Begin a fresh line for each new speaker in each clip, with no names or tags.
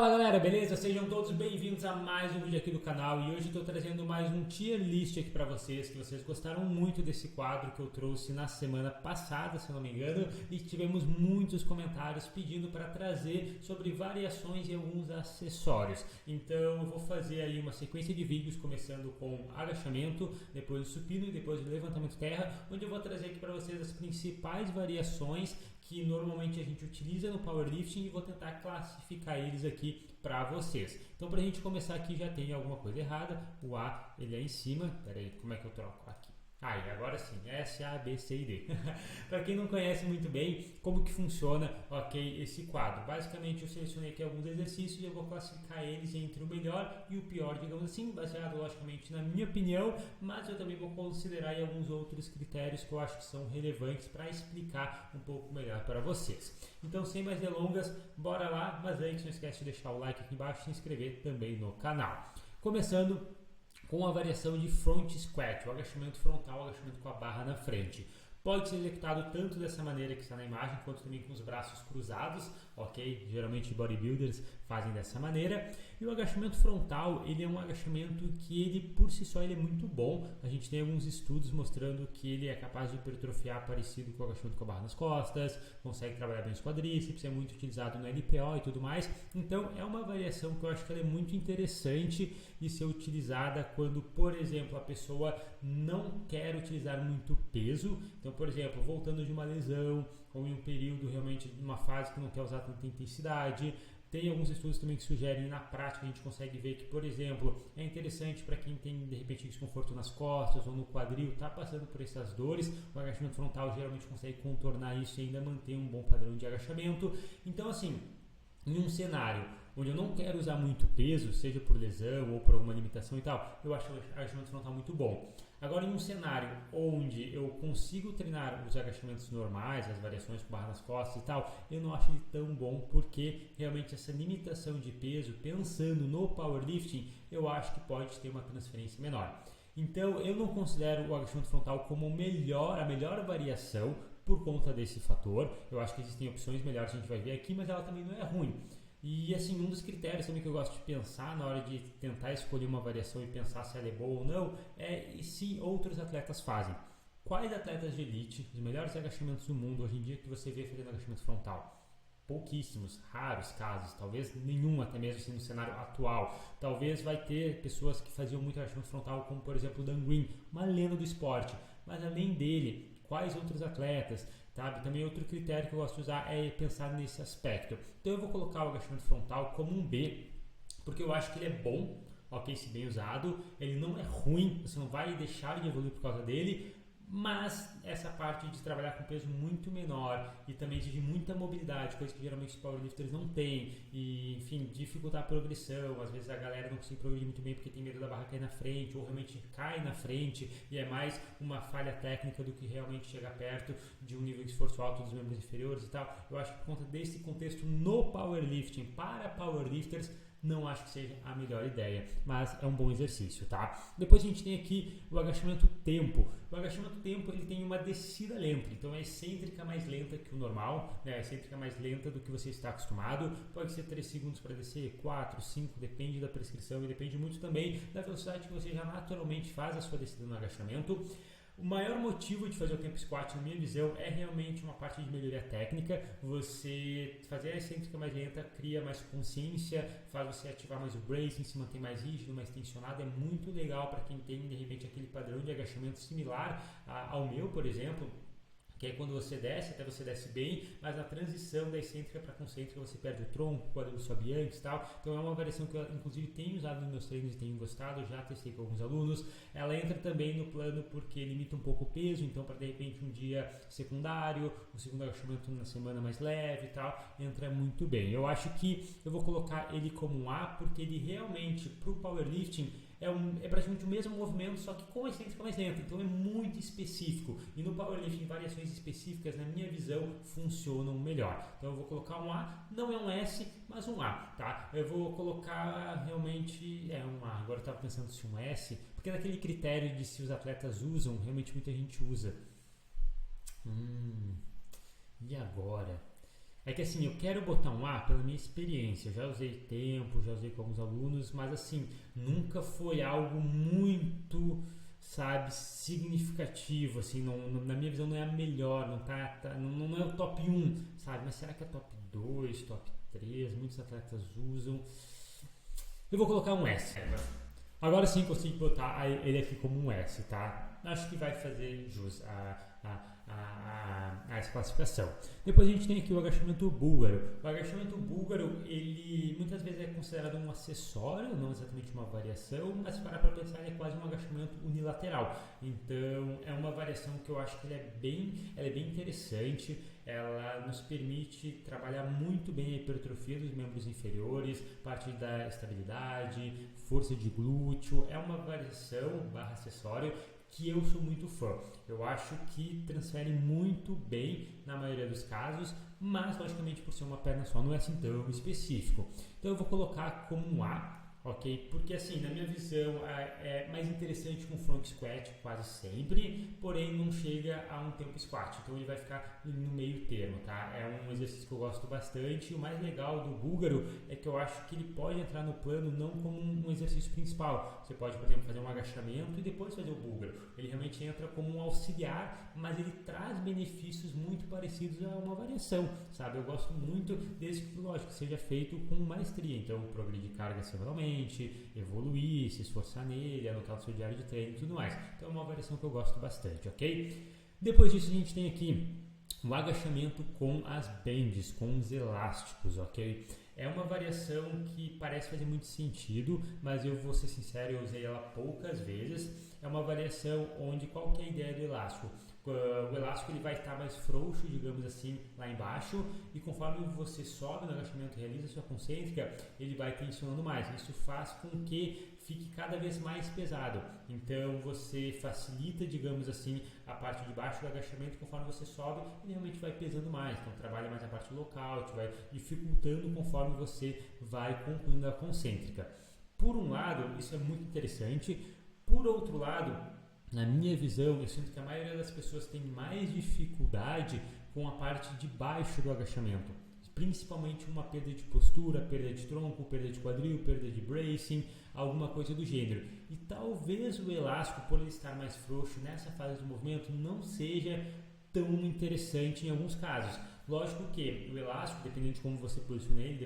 Fala galera, beleza? Sejam todos bem-vindos a mais um vídeo aqui do canal e hoje eu estou trazendo mais um tier list aqui para vocês, que vocês gostaram muito desse quadro que eu trouxe na semana passada, se eu não me engano, e tivemos muitos comentários pedindo para trazer sobre variações e alguns acessórios. Então eu vou fazer aí uma sequência de vídeos começando com agachamento, depois o supino e depois o levantamento terra, onde eu vou trazer aqui para vocês as principais variações que normalmente a gente utiliza no powerlifting e vou tentar classificar eles aqui para vocês. Então, para a gente começar aqui, já tem alguma coisa errada. O A, ele é em cima. Pera aí, como é que eu troco aqui? E agora sim, S, A, B, C e D. Para quem não conhece muito bem como que funciona, esse quadro. Basicamente eu selecionei aqui alguns exercícios e eu vou classificar eles entre o melhor e o pior, digamos assim, baseado logicamente na minha opinião, mas eu também vou considerar aí alguns outros critérios que eu acho que são relevantes para explicar um pouco melhor para vocês. Então, sem mais delongas, bora lá, mas antes não esquece de deixar o like aqui embaixo e se inscrever também no canal. Começando com a variação de front squat, o agachamento frontal, o agachamento com a barra na frente. Pode ser executado tanto dessa maneira que está na imagem, quanto também com os braços cruzados, ok? Geralmente bodybuilders fazem dessa maneira. E o agachamento frontal, ele é um agachamento que ele, por si só, ele é muito bom. A gente tem alguns estudos mostrando que ele é capaz de hipertrofiar parecido com o agachamento com a barra nas costas, consegue trabalhar bem os quadríceps, é muito utilizado no LPO e tudo mais. Então, é uma variação que eu acho que ela é muito interessante de ser utilizada quando, por exemplo, a pessoa não quer utilizar muito peso. Então, por exemplo, voltando de uma lesão ou em um período realmente numa fase que não quer usar tanta intensidade. Tem alguns estudos também que sugerem, na prática a gente consegue ver que, por exemplo, é interessante para quem tem de repente desconforto nas costas ou no quadril, está passando por essas dores, o agachamento frontal geralmente consegue contornar isso e ainda manter um bom padrão de agachamento. Então, assim, em um cenário onde eu não quero usar muito peso, seja por lesão ou por alguma limitação e tal, eu acho o agachamento frontal muito bom. Agora, em um cenário onde eu consigo treinar os agachamentos normais, as variações com barra nas costas e tal, eu não acho ele tão bom, porque realmente essa limitação de peso, pensando no powerlifting, eu acho que pode ter uma transferência menor. Então, eu não considero o agachamento frontal como a melhor variação por conta desse fator. Eu acho que existem opções melhores, a gente vai ver aqui, mas ela também não é ruim. E assim, um dos critérios também que eu gosto de pensar na hora de tentar escolher uma variação e pensar se ela é boa ou não, é se outros atletas fazem. Quais atletas de elite, os melhores agachamentos do mundo hoje em dia que você vê fazendo agachamento frontal? Pouquíssimos, raros casos, talvez nenhum, até mesmo assim no cenário atual. Talvez vai ter pessoas que faziam muito agachamento frontal, como por exemplo o Dan Green, uma lenda do esporte. Mas além dele, quais outros atletas? Sabe? Também outro critério que eu gosto de usar é pensar nesse aspecto. Então eu vou colocar o agachamento frontal como um B, porque eu acho que ele é bom, ok, se bem usado. Ele não é ruim, você não vai deixar de evoluir por causa dele, mas essa parte de trabalhar com peso muito menor e também exige muita mobilidade, coisa que geralmente os powerlifters não têm, e enfim, dificultar a progressão. Às vezes a galera não consegue progredir muito bem porque tem medo da barra cair na frente, ou realmente cai na frente e é mais uma falha técnica do que realmente chegar perto de um nível de esforço alto dos membros inferiores e tal. Eu acho que por conta desse contexto no powerlifting, para powerlifters, não acho que seja a melhor ideia, mas é um bom exercício, tá? Depois a gente tem aqui o agachamento tempo. O agachamento tempo, ele tem uma descida lenta, então é excêntrica mais lenta que o normal, né? É excêntrica mais lenta do que você está acostumado. Pode ser 3 segundos para descer, 4, 5, depende da prescrição e depende muito também da velocidade que você já naturalmente faz a sua descida no agachamento. O maior motivo de fazer o tempo squat, na minha visão, é realmente uma parte de melhoria técnica. Você fazer a excêntrica mais lenta cria mais consciência, faz você ativar mais o bracing, se manter mais rígido, mais tensionado. É muito legal para quem tem, de repente, aquele padrão de agachamento similar ao meu, por exemplo, que é quando você desce, até você desce bem, mas na transição da excêntrica para concêntrica você perde o tronco, o quadril sobe antes e tal. Então é uma variação que eu inclusive tenho usado nos meus treinos e tenho gostado, já testei com alguns alunos. Ela entra também no plano porque limita um pouco o peso, então para de repente um dia secundário, o segundo agachamento na semana mais leve e tal, entra muito bem. Eu acho que eu vou colocar ele como um A, porque ele realmente, para o powerlifting, é praticamente o mesmo movimento, só que com a excêntrica mais lenta, então é muito específico. E no powerlifting, variações específicas, na minha visão, funcionam melhor. Então eu vou colocar um A, não é um S, mas um A, tá? Eu vou colocar realmente, um A. Agora eu estava pensando se um S, porque naquele critério de se os atletas usam, realmente muita gente usa. E agora? É que assim, eu quero botar um A pela minha experiência. Eu já usei tempo, já usei com alguns alunos, mas assim, nunca foi algo muito, sabe, significativo, assim, na minha visão não é a melhor, não é o top 1, sabe, mas será que é top 2, top 3? Muitos atletas usam. Eu vou colocar um S. Agora sim consigo botar ele aqui como um S, tá? Acho que vai fazer jus a essa classificação. Depois a gente tem aqui o agachamento búlgaro. O agachamento búlgaro, ele muitas vezes é considerado um acessório, não exatamente uma variação, mas se parar para pensar, ele é quase um agachamento unilateral. Então, é uma variação que eu acho que ela é bem interessante. Ela nos permite trabalhar muito bem a hipertrofia dos membros inferiores, parte da estabilidade, força de glúteo. É uma variação / acessório que eu sou muito fã. Eu acho que transfere muito bem na maioria dos casos, mas logicamente por ser uma perna só não é assim tão específico. Então eu vou colocar como um A, ok? Porque assim, na minha visão é mais interessante com front squat quase sempre, porém não chega a um tempo squat, então ele vai ficar no meio termo, tá? É um exercício que eu gosto bastante. E o mais legal do búlgaro é que eu acho que ele pode entrar no plano não como um exercício principal. Você pode, por exemplo, fazer um agachamento e depois fazer o búlgaro. Ele realmente entra como um auxiliar, mas ele traz benefícios muito parecidos a uma variação, sabe? Eu gosto muito desde que, lógico, seja feito com maestria, então progredir carga semanalmente, evoluir, se esforçar nele, anotar o seu diário de treino e tudo mais. Então é uma variação que eu gosto bastante, ok? Depois disso a gente tem aqui o agachamento com as bands, com os elásticos, ok? É uma variação que parece fazer muito sentido, mas eu vou ser sincero, eu usei ela poucas vezes. É uma variação onde qual que é a ideia do elástico? O elástico ele vai estar mais frouxo, digamos assim, lá embaixo, e conforme você sobe no agachamento e realiza a sua concêntrica, ele vai tensionando mais. Isso faz com que fique cada vez mais pesado. Então você facilita, digamos assim, a parte de baixo do agachamento. Conforme você sobe, ele realmente vai pesando mais. Então trabalha mais a parte local, te vai dificultando conforme você vai concluindo a concêntrica. Por um lado, isso é muito interessante. Por outro lado, na minha visão, eu sinto que a maioria das pessoas tem mais dificuldade com a parte de baixo do agachamento, principalmente uma perda de postura, perda de tronco, perda de quadril, perda de bracing, alguma coisa do gênero. E talvez o elástico, por ele estar mais frouxo nessa fase do movimento, não seja tão interessante em alguns casos. Lógico que o elástico, dependendo de como você posiciona ele,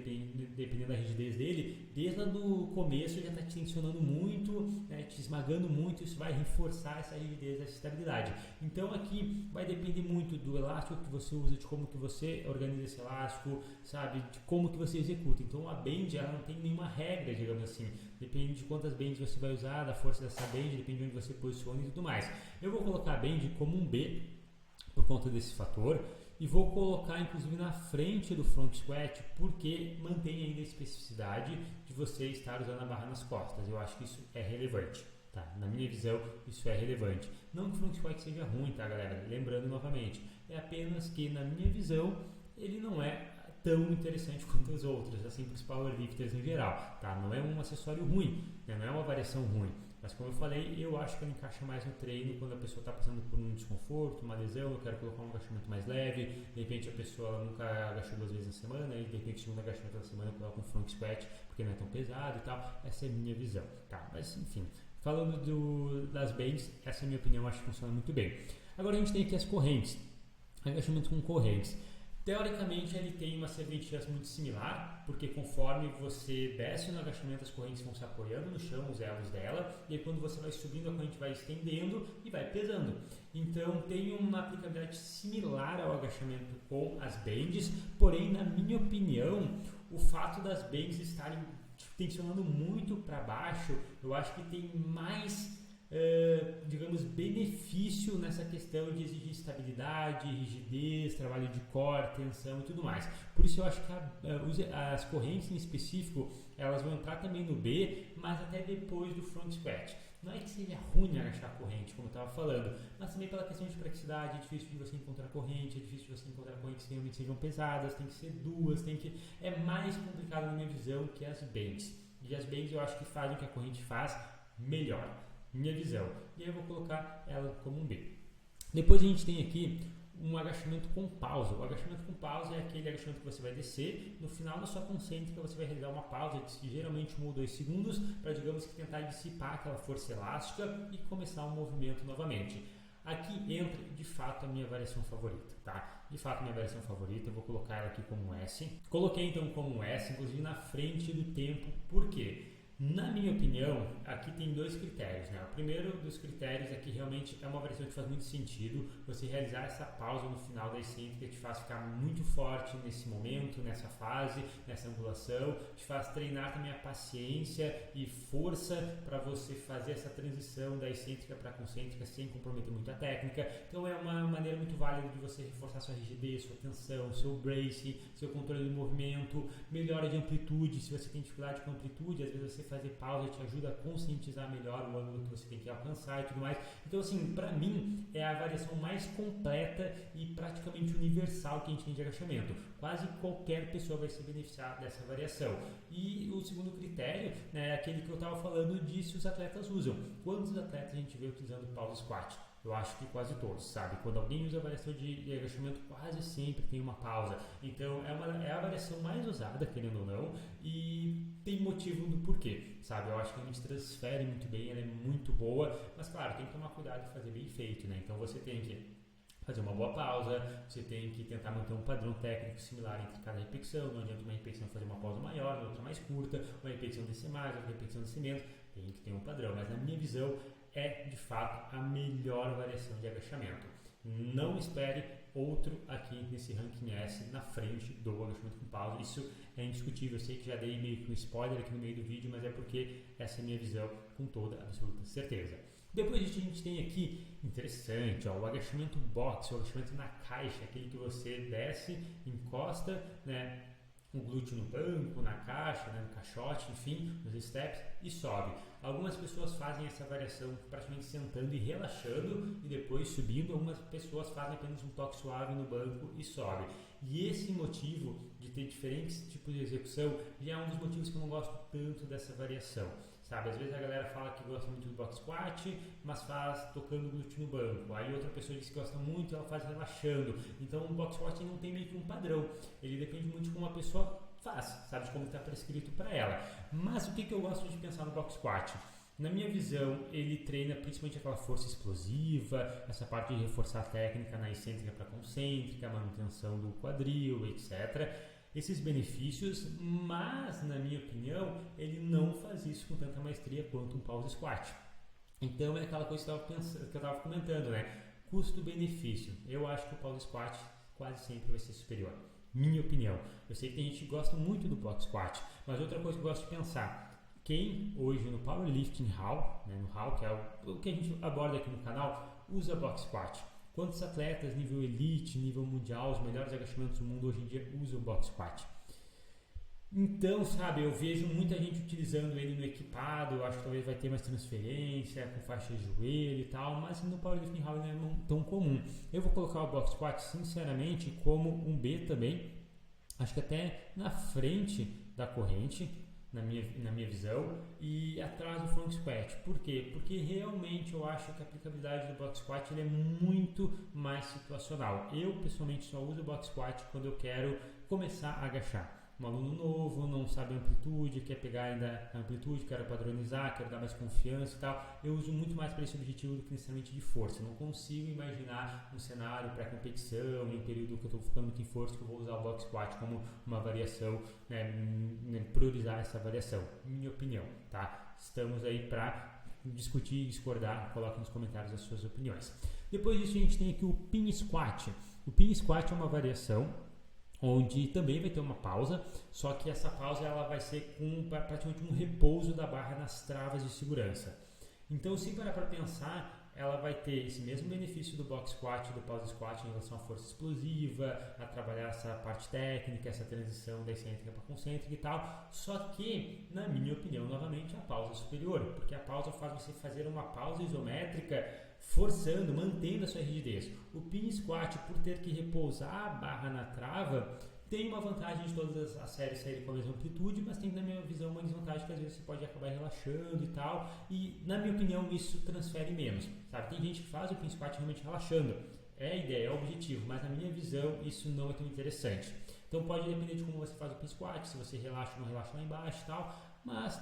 dependendo da rigidez dele, desde lá do começo já está te tensionando muito, né, te esmagando muito. Isso vai reforçar essa rigidez, essa estabilidade. Então aqui vai depender muito do elástico que você usa, de como que você organiza esse elástico, sabe, de como que você executa. Então a band, ela não tem nenhuma regra, digamos assim. Depende de quantas bands você vai usar, da força dessa band, depende de onde você posiciona e tudo mais. Eu vou colocar a band como um B por conta desse fator. E vou colocar inclusive na frente do front squat, porque mantém ainda a especificidade de você estar usando a barra nas costas. Eu acho que isso é relevante, tá? Na minha visão, isso é relevante. Não que o front squat seja ruim, tá, galera? Lembrando novamente, é apenas que na minha visão ele não é tão interessante quanto os outros, assim, para os powerlifters no geral, tá? Não é um acessório ruim, né? Não é uma variação ruim. Mas como eu falei, eu acho que ela encaixa mais no treino quando a pessoa está passando por um desconforto, uma lesão. Eu quero colocar um agachamento mais leve. De repente a pessoa nunca agachou 2 vezes na semana, e de repente segundo agachamento da semana eu coloco um front squat porque não é tão pesado e tal. Essa é a minha visão, tá? Mas enfim, falando das bands, essa é a minha opinião, acho que funciona muito bem. Agora a gente tem aqui as correntes, agachamento com correntes. Teoricamente ele tem uma serventia muito similar, porque conforme você desce no agachamento as correntes vão se apoiando no chão, os elos dela, e aí quando você vai subindo a corrente vai estendendo e vai pesando. Então tem uma aplicabilidade similar ao agachamento com as bands, porém na minha opinião o fato das bands estarem tensionando muito para baixo, eu acho que tem mais digamos, benefício nessa questão de exigir estabilidade, rigidez, trabalho de core, tensão e tudo mais. Por isso eu acho que as correntes em específico, elas vão entrar também no B, mas até depois do front squat. Não é que seja ruim agachar a corrente, como eu estava falando, mas também pela questão de praticidade, é difícil de você encontrar corrente, é difícil de você encontrar correntes que realmente sejam pesadas, tem que ser duas, é mais complicado na minha visão que as bands. E as bands eu acho que fazem o que a corrente faz melhor. Minha visão. E aí eu vou colocar ela como um B. Depois a gente tem aqui um agachamento com pausa. O agachamento com pausa é aquele agachamento que você vai descer, no final da sua concêntrica você vai realizar uma pausa de geralmente 1 ou 2 segundos para, digamos que, tentar dissipar aquela força elástica e começar o movimento novamente. Aqui entra, de fato, a minha variação favorita, tá? De fato, a minha variação favorita, eu vou colocar ela aqui como um S. Coloquei então como um S, inclusive na frente do tempo, por quê? Na minha opinião, aqui tem 2 critérios, né? O primeiro dos critérios é que realmente é uma variação que faz muito sentido. Você realizar essa pausa no final da excêntrica te faz ficar muito forte nesse momento, nessa fase, nessa angulação, te faz treinar também a paciência e força para você fazer essa transição da excêntrica para a concêntrica sem comprometer muito a técnica. Então é uma maneira muito válida de você reforçar sua rigidez, sua tensão, seu brace, seu controle do movimento, melhora de amplitude. Se você tem dificuldade com amplitude, às vezes você fazer pausa te ajuda a conscientizar melhor o ângulo que você tem que alcançar e tudo mais. Então, assim, para mim é a variação mais completa e praticamente universal que a gente tem de agachamento. Quase qualquer pessoa vai se beneficiar dessa variação. E o segundo critério, né, é aquele que eu estava falando de se os atletas usam. Quantos atletas a gente vê utilizando pausa squat? Eu acho que quase todos, sabe? Quando alguém usa a variação de agachamento, quase sempre tem uma pausa. Então, é a variação mais usada, querendo ou não, e tem motivo do porquê, sabe? Eu acho que a gente transfere muito bem, ela é muito boa, mas, claro, tem que tomar cuidado e fazer bem feito, né? Então, você tem que fazer uma boa pausa, você tem que tentar manter um padrão técnico similar entre cada repetição. Não adianta uma repetição fazer uma pausa maior, outra mais curta, uma repetição descer mais, outra repetição descer menos, tem que ter um padrão, mas na minha visão é de fato a melhor variação de agachamento. Não espere outro aqui nesse ranking S na frente do agachamento com pausa, isso é indiscutível. Eu sei que já dei meio que um spoiler aqui no meio do vídeo, mas é porque essa é a minha visão com toda absoluta certeza. Depois disso a gente tem aqui, interessante, ó, o agachamento box, o agachamento na caixa, aquele que você desce, encosta, né, o glúteo no banco, na caixa, né, no caixote, enfim, nos steps e sobe. Algumas pessoas fazem essa variação praticamente sentando e relaxando e depois subindo. Algumas pessoas fazem apenas um toque suave no banco e sobe. E esse motivo de ter diferentes tipos de execução já é um dos motivos que eu não gosto tanto dessa variação. Sabe, às vezes a galera fala que gosta muito do box squat, mas faz tocando o glúteo no banco. Aí outra pessoa diz que gosta muito e ela faz relaxando. Então o box squat não tem meio que um padrão. Ele depende muito de como a pessoa faz, sabe, de como está prescrito para ela. Mas o que eu gosto de pensar no box squat? Na minha visão, ele treina principalmente aquela força explosiva, essa parte de reforçar a técnica na excêntrica para concêntrica, manutenção do quadril, etc. Esses benefícios, mas na minha opinião, ele não faz isso com tanta maestria quanto um pause squat. Então é aquela coisa que eu estava comentando, né? Custo-benefício. Eu acho que o pause squat quase sempre vai ser superior. Minha opinião. Eu sei que tem gente que gosta muito do box squat, mas outra coisa que eu gosto de pensar, quem hoje no Powerlifting Hall, né, no Hall, que é o que a gente aborda aqui no canal, usa box squat. Quantos atletas nível elite, nível mundial, os melhores agachamentos do mundo hoje em dia usam box squat? Então, sabe, eu vejo muita gente utilizando ele no equipado. Eu acho que talvez vai ter mais transferência, com faixa de joelho e tal, mas no Powerlifting Hall não é tão comum. Eu vou colocar o box squat, sinceramente, como um B também. Acho que até na frente da corrente, na minha visão, e atrás do front squat. Por quê? Porque realmente eu acho que a aplicabilidade do box squat ele é muito mais situacional. Eu, pessoalmente, só uso o box squat quando eu quero começar a agachar. Um aluno novo, não sabe a amplitude, quer pegar ainda a amplitude, quero padronizar, quero dar mais confiança e tal. Eu uso muito mais para esse objetivo do que necessariamente de força. Eu não consigo imaginar um cenário pré-competição, em um período que eu estou focando muito em força, que eu vou usar o box squat como uma variação, priorizar essa variação. Minha opinião, tá? Estamos aí para discutir e discordar. Coloque nos comentários as suas opiniões. Depois disso a gente tem aqui o pin squat. O pin squat é uma variação onde também vai ter uma pausa, só que essa pausa ela vai ser com praticamente um repouso da barra nas travas de segurança. Então, se parar para pensar, ela vai ter esse mesmo benefício do box squat e do pause squat em relação à força explosiva, a trabalhar essa parte técnica, essa transição da excêntrica para concêntrica e tal, só que, na minha opinião, novamente, a pausa é superior, porque a pausa faz você fazer uma pausa isométrica forçando, mantendo a sua rigidez. O pin squat, por ter que repousar a barra na trava, tem uma vantagem de todas as séries saírem com a mesma amplitude, mas tem, na minha visão, uma desvantagem que às vezes você pode acabar relaxando e tal, e na minha opinião isso transfere menos, sabe? Tem gente que faz o pin squat realmente relaxando, é a ideia, é o objetivo, mas na minha visão isso não é tão interessante. Então pode depender de como você faz o pin squat, se você relaxa ou não relaxa lá embaixo e tal, mas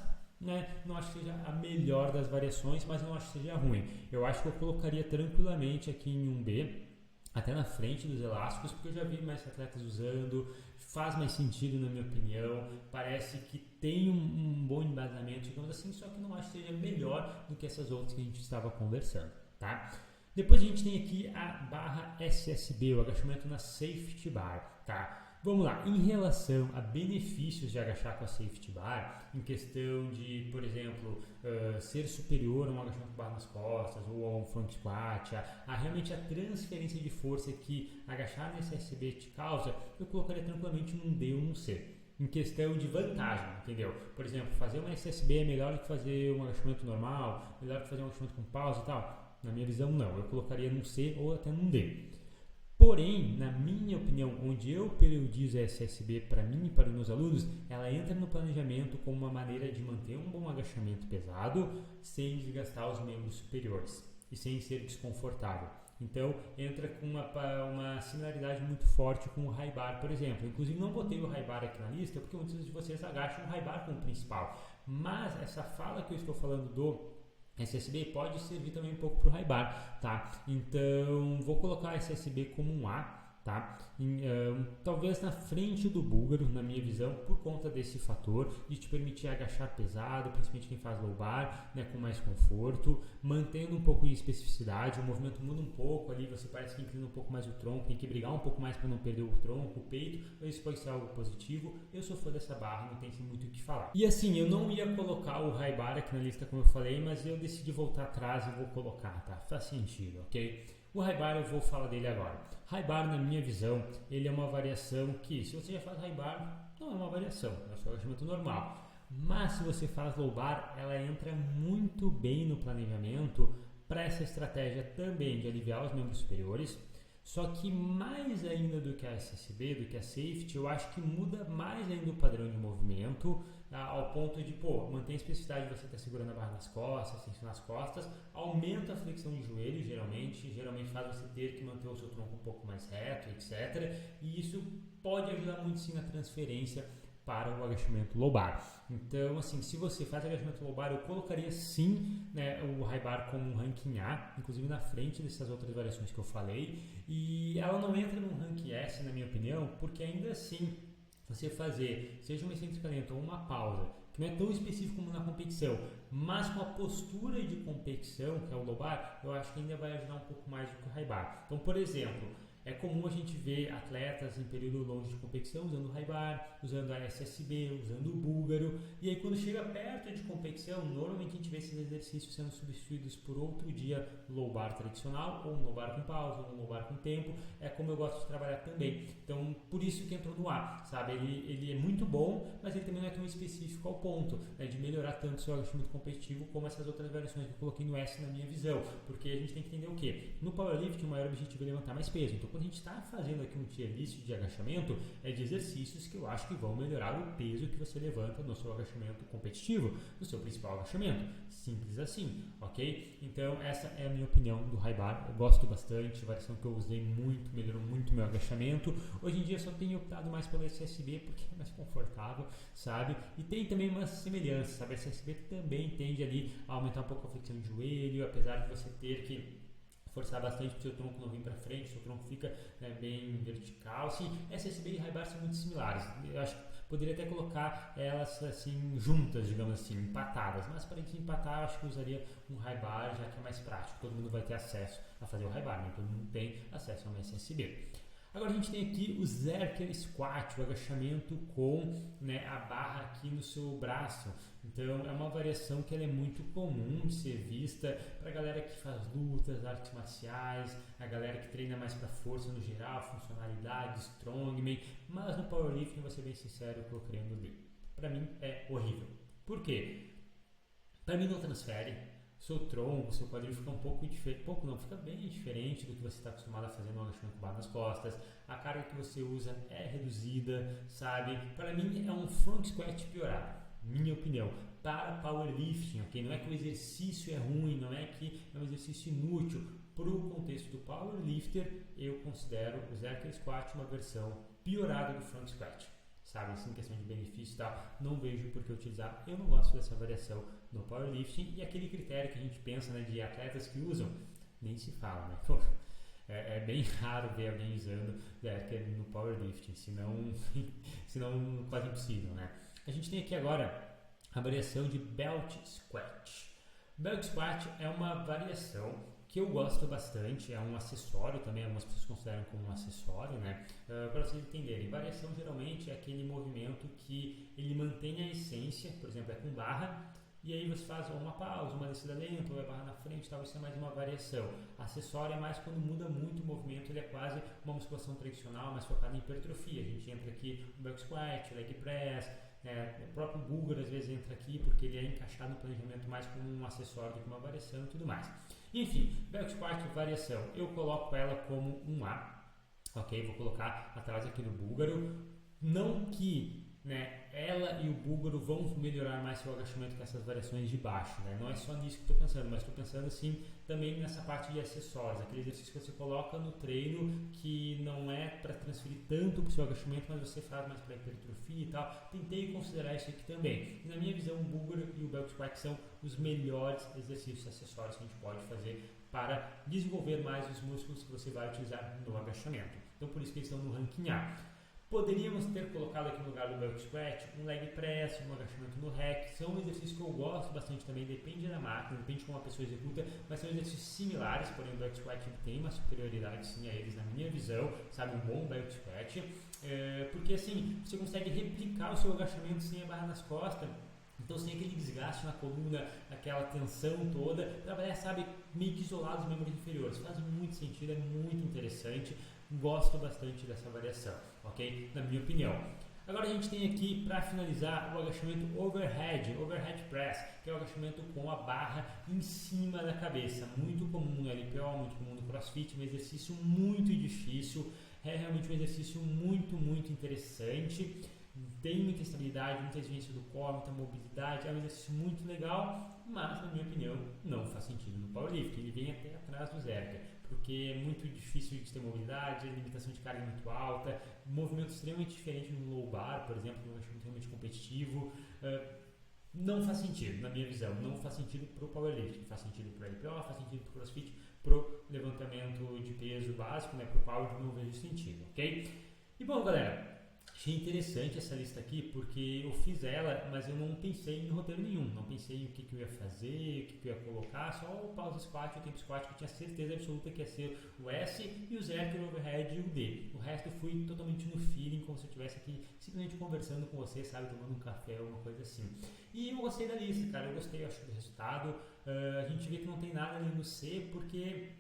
não acho que seja a melhor das variações, mas não acho que seja ruim. Eu acho que eu colocaria tranquilamente aqui em 1B, até na frente dos elásticos, porque eu já vi mais atletas usando, faz mais sentido na minha opinião, parece que tem um bom embasamento, digamos assim, só que não acho que seja melhor do que essas outras que a gente estava conversando, tá? Depois a gente tem aqui a barra SSB, o agachamento na safety bar, tá? Vamos lá, em relação a benefícios de agachar com a safety bar, em questão de, por exemplo, ser superior a um agachamento com barra nas costas ou a um front squat, realmente a transferência de força que agachar na SSB te causa, eu colocaria tranquilamente num D ou num C. Em questão de vantagem, entendeu? Por exemplo, fazer uma SSB é melhor do que fazer um agachamento normal, melhor do que fazer um agachamento com pausa e tal? Na minha visão, não. Eu colocaria num C ou até num D. Porém, na minha opinião, onde eu periodizo a SSB para mim e para os meus alunos, ela entra no planejamento como uma maneira de manter um bom agachamento pesado sem desgastar os membros superiores e sem ser desconfortável. Então, entra com uma similaridade muito forte com o high bar, por exemplo. Inclusive, não botei o high bar aqui na lista porque muitos de vocês agacham o high bar como principal. Mas essa fala que eu estou falando do SSB pode servir também um pouco para o high bar, tá? Então, vou colocar a SSB como um A, tá? Talvez na frente do búlgaro, na minha visão, por conta desse fator de te permitir agachar pesado, principalmente quem faz low bar, né, com mais conforto, mantendo um pouco de especificidade, o movimento muda um pouco ali, você parece que inclina um pouco mais o tronco, tem que brigar um pouco mais para não perder o tronco, o peito, isso pode ser algo positivo. Eu sou fã dessa barra, não tem muito o que falar. E assim, eu não ia colocar o high bar aqui na lista como eu falei, mas eu decidi voltar atrás e vou colocar, tá? Faz sentido, ok? O high bar eu vou falar dele agora. High bar, na minha visão, ele é uma variação que, se você já faz high bar, não é uma variação, é o seu agachamento normal. Mas se você faz low bar, ela entra muito bem no planejamento para essa estratégia também de aliviar os membros superiores. Só que mais ainda do que a SSB, do que a safety, eu acho que muda mais ainda o padrão de movimento, ao ponto de, manter a especificidade de você estar segurando a barra nas costas, tensionar as costas, aumenta a flexão de joelho, geralmente faz você ter que manter o seu tronco um pouco mais reto, etc. E isso pode ajudar muito sim na transferência para o agachamento low bar. Então, assim, se você faz agachamento low bar, eu colocaria sim, né, o high bar como um ranking A, inclusive na frente dessas outras variações que eu falei, e ela não entra no ranking S, na minha opinião, porque ainda assim, você fazer, seja uma excêntrica lenta ou uma pausa, que não é tão específico como na competição, mas com a postura de competição, que é o low bar, eu acho que ainda vai ajudar um pouco mais do que o high bar. Então, por exemplo, é comum a gente ver atletas em período longo de competição usando o high bar, usando a SSB, usando o búlgaro, e aí quando chega perto de competição, normalmente a gente vê esses exercícios sendo substituídos por outro dia low bar tradicional, ou um low bar com pausa, ou um low bar com tempo, é como eu gosto de trabalhar também. Então, por isso que entrou no A, sabe? Ele é muito bom, mas ele também não é tão específico ao ponto, né, de melhorar tanto o seu agachamento competitivo como essas outras variações que eu coloquei no S na minha visão, porque a gente tem que entender o quê? No powerlifting, o maior objetivo é levantar mais peso. Então, quando a gente está fazendo aqui um tier list de agachamento, é de exercícios que eu acho que vão melhorar o peso que você levanta no seu agachamento competitivo, no seu principal agachamento. Simples assim, ok? Então, essa é a minha opinião do high bar. Eu gosto bastante, variação que eu usei muito, melhorou muito meu agachamento. Hoje em dia, eu só tenho optado mais pela SSB porque é mais confortável, sabe? E tem também umas semelhanças, sabe? A SSB também tende ali a aumentar um pouco a flexão de joelho, apesar de você ter que forçar bastante para o seu tronco não vir para frente, o seu tronco fica, né, bem vertical. Sim, SSB e high bar são muito similares. Eu acho que poderia até colocar elas assim juntas, digamos assim, empatadas. Mas para desempatar, eu acho que eu usaria um high bar, já que é mais prático. Todo mundo vai ter acesso a fazer o high bar, né? Todo mundo tem acesso a uma SSB. Agora a gente tem aqui o Zercher Squat, o agachamento com, né, a barra aqui no seu braço. Então é uma variação que ela é muito comum de ser vista para a galera que faz lutas, artes marciais, a galera que treina mais para força no geral, funcionalidade, strongman, mas no powerlifting, vou ser bem sincero, eu colocaria no D. Para mim é horrível. Por quê? Para mim não transfere. Seu tronco, seu quadril fica um pouco diferente, fica bem diferente do que você está acostumado a fazer no agachamento com barra nas costas, a carga que você usa é reduzida, sabe? Para mim é um front squat piorado, minha opinião, para powerlifting, ok? Não é que o exercício é ruim, não é que é um exercício inútil, para o contexto do Powerlifter, eu considero o Zercher Squat uma versão piorada do Front Squat. Sabe, assim, questão de benefício e tal, não vejo por que utilizar. Eu não gosto dessa variação no Powerlifting, e aquele critério que a gente pensa, né, de atletas que usam, nem se fala, né? Pô, é bem raro ver alguém usando Zercher no Powerlifting, senão quase impossível, né? A gente tem aqui agora a variação de Belt Squat. Belt Squat é uma variação que eu gosto bastante, é um acessório também, algumas pessoas consideram como um acessório, né? Para vocês entenderem, variação geralmente é aquele movimento que ele mantém a essência, por exemplo, é com barra, e aí você faz uma pausa, uma descida lenta, ou é barra na frente, tal, isso é mais uma variação. Acessório é mais quando muda muito o movimento, ele é quase uma musculação tradicional, mais focada em hipertrofia. A gente entra aqui no back squat, leg press, o próprio Bulgar às vezes entra aqui porque ele é encaixado no planejamento mais como um acessório do que uma variação e tudo mais. Enfim, back squat, variação, eu coloco ela como um A, ok? Vou colocar atrás aqui do búlgaro, não que, né, ela e o búlgaro vão melhorar mais seu agachamento com essas variações de baixo, né? Não é só nisso que estou pensando, mas estou pensando assim também nessa parte de acessórios, aquele exercício que você coloca no treino que não é para transferir tanto para o seu agachamento, mas você faz mais para hipertrofia e tal. Tentei considerar isso aqui também. E na minha visão, o búlgaro e o belt squat são os melhores exercícios acessórios que a gente pode fazer para desenvolver mais os músculos que você vai utilizar no agachamento. Então por isso que eles estão no ranking A. Poderíamos ter colocado aqui no lugar do belt squat um leg press, um agachamento no rack. São exercícios que eu gosto bastante também, depende da máquina, depende de como a pessoa executa, mas são exercícios similares, porém o belt squat tem uma superioridade sim a eles na minha visão, sabe, um bom belt squat, porque assim, você consegue replicar o seu agachamento sem a barra nas costas. Então sem aquele desgaste na coluna, aquela tensão toda, trabalhar, sabe, meio que isolado os membros inferiores. Faz muito sentido, é muito interessante, gosto bastante dessa variação, ok? Na minha opinião. Agora a gente tem aqui, para finalizar, o agachamento overhead press, que é o agachamento com a barra em cima da cabeça. Muito comum no LPO, muito comum no CrossFit, um exercício muito difícil, é realmente um exercício muito interessante. Tem muita estabilidade, muita exigência do core, muita mobilidade, é um exercício muito legal, mas na minha opinião não faz sentido no powerlifting, ele vem até atrás do Zercher, porque é muito difícil de ter mobilidade, a limitação de carga é muito alta, movimento extremamente diferente no low bar, por exemplo, um agachamento realmente competitivo, não faz sentido, na minha visão, não faz sentido para o powerlifting, faz sentido para o LPO, faz sentido para o CrossFit, para o levantamento de peso básico, né, para o power não vejo sentido, ok? E bom, galera, achei interessante essa lista aqui porque eu fiz ela, mas eu não pensei em roteiro nenhum, não pensei em o que eu ia fazer, o que eu ia colocar, só o pause squat e o tempo squat que eu tinha certeza absoluta que ia ser o S e o Zercher overhead e o D. O resto eu fui totalmente no feeling, como se eu estivesse aqui simplesmente conversando com você, sabe, tomando um café ou alguma coisa assim. E eu gostei da lista, cara, eu gostei, eu acho, do resultado. A gente vê que não tem nada ali no C porque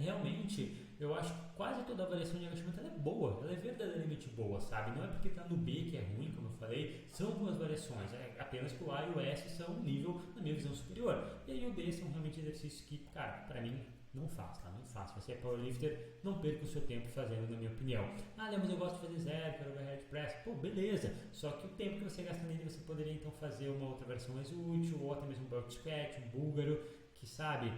realmente eu acho que quase toda a avaliação de agachamento ela é boa, ela é verdadeiramente boa, sabe? Não é porque está no B que é ruim, como eu falei, são algumas variações, apenas que o A e o S são um nível, na minha visão, superior. E aí o D são realmente exercícios que, cara, para mim não faz, tá? Não faz. Se você é powerlifter, não perca o seu tempo fazendo, na minha opinião. Ah, mas eu gosto de fazer Zercher, overhead press. Pô, beleza. Só que o tempo que você gasta nele, você poderia então fazer uma outra versão mais útil, ou até mesmo um belt squat, um búlgaro, que sabe,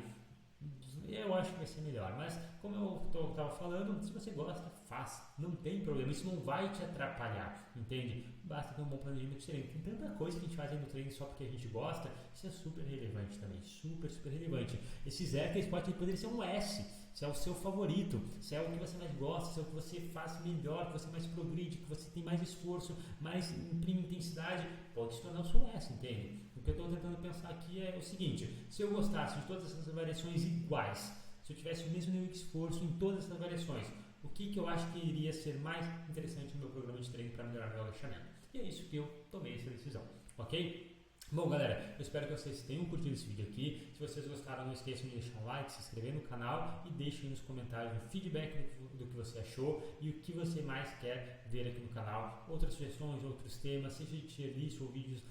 eu acho que vai ser melhor, mas como eu estava falando, se você gosta, faz, não tem problema, isso não vai te atrapalhar, entende? Basta ter um bom planejamento de treino. Tem tanta coisa que a gente faz aí no treino só porque a gente gosta, isso é super relevante também, super relevante. Esse Zercher Squat poderia ser um S, se é o seu favorito, se é o que você mais gosta, se é o que você faz melhor, que você mais progride, que você tem mais esforço, mais imprime intensidade, pode se tornar o seu S, entende? O que eu estou tentando pensar aqui é o seguinte: se eu gostasse de todas essas variações iguais, se eu tivesse o mesmo nível de esforço em todas essas variações, o que eu acho que iria ser mais interessante no meu programa de treino para melhorar meu agachamento? E é isso que eu tomei essa decisão, ok? Bom, galera, eu espero que vocês tenham curtido esse vídeo aqui. Se vocês gostaram, não esqueçam de deixar um like, se inscrever no canal e deixem nos comentários um feedback do que você achou e o que você mais quer ver aqui no canal. Outras sugestões, outros temas, seja de tier list ou vídeos,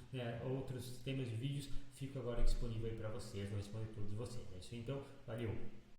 outros temas de vídeos, fico agora disponível aí para vocês. Vou responder todos vocês. É isso aí, então, valeu!